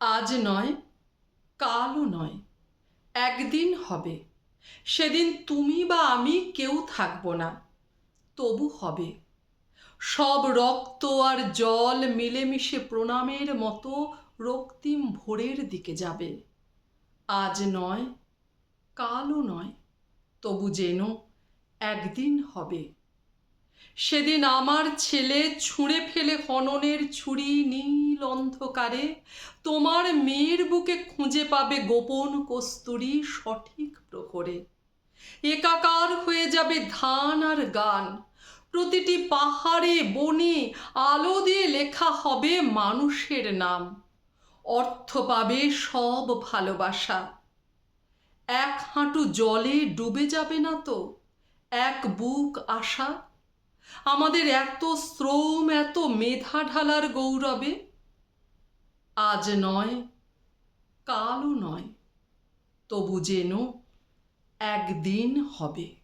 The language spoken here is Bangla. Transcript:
আজ নয়, কালও নয়, একদিন হবে। সেদিন তুমি বা আমি কেউ থাকব না, তবু হবে। সব রক্ত আর জল মিলেমিশে প্রণামের মতো রক্তিম ভোরের দিকে যাবে। আজ নয়, কালও নয়, তবু যেন একদিন হবে। সেদিন আমার ছেলে ছুঁড়ে ফেলে হননের ছুরি নীল অন্ধকারে তোমার মেয়ের বুকে খুঁজে পাবে গোপন কস্তুরী সঠিক প্রহরে। একাকার হয়ে যাবে ধান আর গান, প্রতিটি পাহাড়ে বনে আলো দিয়ে লেখা হবে মানুষের নাম। অর্থ পাবে সব ভালোবাসা। এক হাঁটু জলে ডুবে যাবে না তো এক বুক আশা? আমাদের এত শ্রম, এত মেধা ঢালার গৌরবে। আজ নয়, কালও নয়, তবু যেন একদিন হবে।